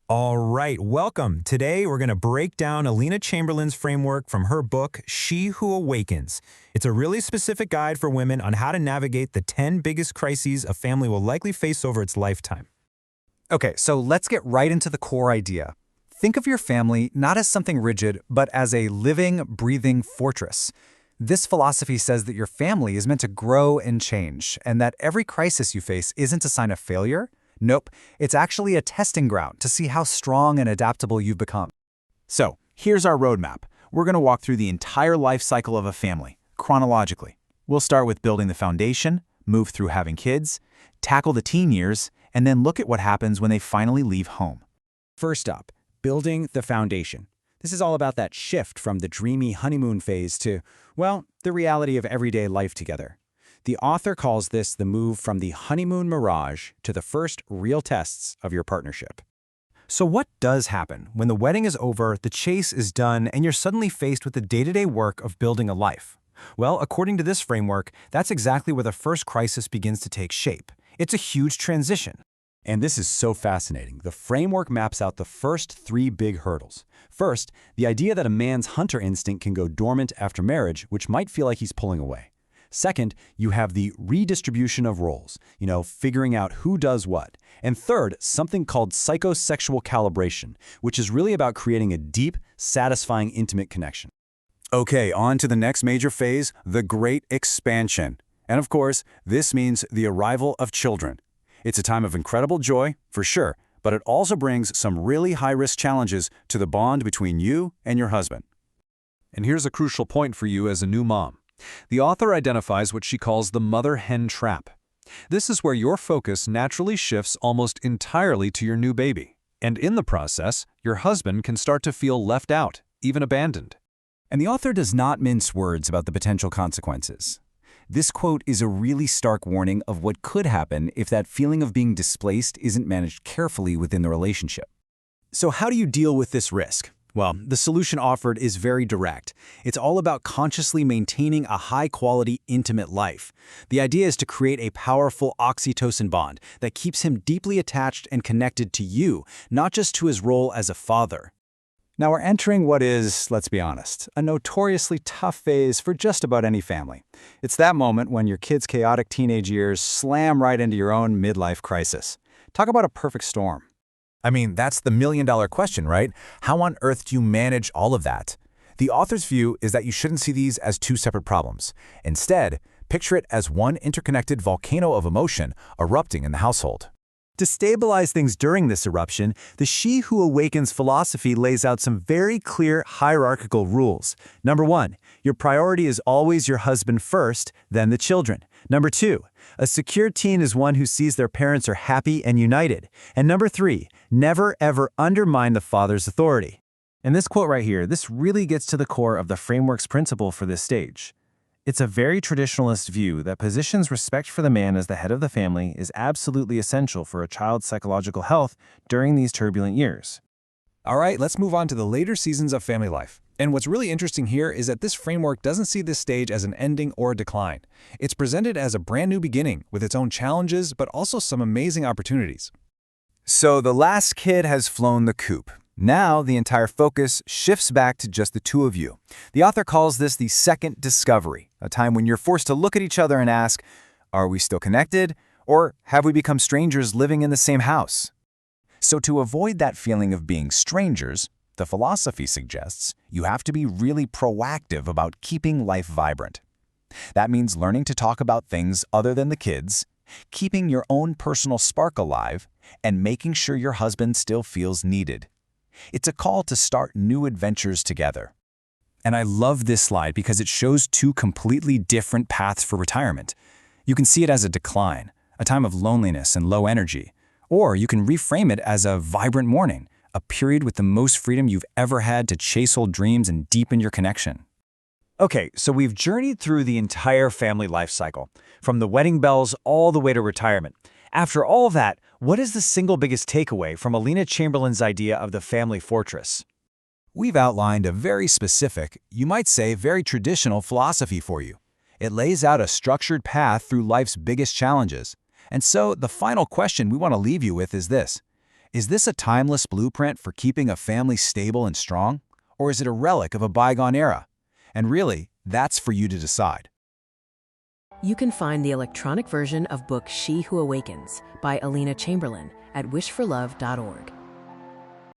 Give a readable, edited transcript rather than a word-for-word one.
All right, welcome. Today we're going to break down Alina Chamberlain's framework from her book, She Who Awakens. It's a really specific guide for women on how to navigate the 10 biggest crises a family will likely face over its lifetime. Okay, so let's get right into the core idea. Think of your family not as something rigid, but as a living, breathing fortress. This philosophy says that your family is meant to grow and change, and that every crisis you face isn't a sign of failure. Nope, it's actually a testing ground to see how strong and adaptable you've become. So, here's our roadmap. We're going to walk through the entire life cycle of a family, chronologically. We'll start with building the foundation, move through having kids, tackle the teen years, and then look at what happens when they finally leave home. First up, building the foundation. This is all about that shift from the dreamy honeymoon phase to, well, the reality of everyday life together. The author calls this the move from the honeymoon mirage to the first real tests of your partnership. So what does happen when the wedding is over, the chase is done, and you're suddenly faced with the day-to-day work of building a life? Well, according to this framework, that's exactly where the first crisis begins to take shape. It's a huge transition. And this is so fascinating. The framework maps out the first three big hurdles. First, the idea that a man's hunter instinct can go dormant after marriage, which might feel like he's pulling away. Second, you have the redistribution of roles, figuring out who does what. And third, something called psychosexual calibration, which is really about creating a deep, satisfying, intimate connection. Okay, on to the next major phase, the Great Expansion. And of course, this means the arrival of children. It's a time of incredible joy, for sure, but it also brings some really high-risk challenges to the bond between you and your husband. And here's a crucial point for you as a new mom. The author identifies what she calls the Mother-Hen Trap. This is where your focus naturally shifts almost entirely to your new baby. And in the process, your husband can start to feel left out, even abandoned. And the author does not mince words about the potential consequences. This quote is a really stark warning of what could happen if that feeling of being displaced isn't managed carefully within the relationship. So how do you deal with this risk? Well, the solution offered is very direct. It's all about consciously maintaining a high-quality, intimate life. The idea is to create a powerful oxytocin bond that keeps him deeply attached and connected to you, not just to his role as a father. Now we're entering what is, let's be honest, a notoriously tough phase for just about any family. It's that moment when your kid's chaotic teenage years slam right into your own midlife crisis. Talk about a perfect storm. I mean, that's the million-dollar question, right? How on earth do you manage all of that? The author's view is that you shouldn't see these as two separate problems. Instead, picture it as one interconnected volcano of emotion erupting in the household. To stabilize things during this eruption, the She Who Awakens philosophy lays out some very clear hierarchical rules. Number 1, your priority is always your husband first, then the children. Number 2, a secure teen is one who sees their parents are happy and united. And number 3, never ever undermine the father's authority. And this quote right here, this really gets to the core of the framework's principle for this stage. It's a very traditionalist view that positions respect for the man as the head of the family is absolutely essential for a child's psychological health during these turbulent years. All right, let's move on to the later seasons of family life. And what's really interesting here is that this framework doesn't see this stage as an ending or a decline. It's presented as a brand new beginning with its own challenges, but also some amazing opportunities. So the last kid has flown the coop. Now the entire focus shifts back to just the two of you. The author calls this the second discovery, a time when you're forced to look at each other and ask, are we still connected, or have we become strangers living in the same house? So to avoid that feeling of being strangers, the philosophy suggests you have to be really proactive about keeping life vibrant. That means learning to talk about things other than the kids, keeping your own personal spark alive, and making sure your husband still feels needed. It's a call to start new adventures together. And I love this slide because it shows two completely different paths for retirement. You can see it as a decline, a time of loneliness and low energy, or you can reframe it as a vibrant morning, a period with the most freedom you've ever had to chase old dreams and deepen your connection. Okay, so we've journeyed through the entire family life cycle, from the wedding bells all the way to retirement. After all that, what is the single biggest takeaway from Alina Chamberlain's idea of the family fortress? We've outlined a very specific, you might say very traditional philosophy for you. It lays out a structured path through life's biggest challenges. And so the final question we want to leave you with is this. Is this a timeless blueprint for keeping a family stable and strong? Or is it a relic of a bygone era? And really, that's for you to decide. You can find the electronic version of book She Who Awakens by Alina Chamberlain at wishforlove.org.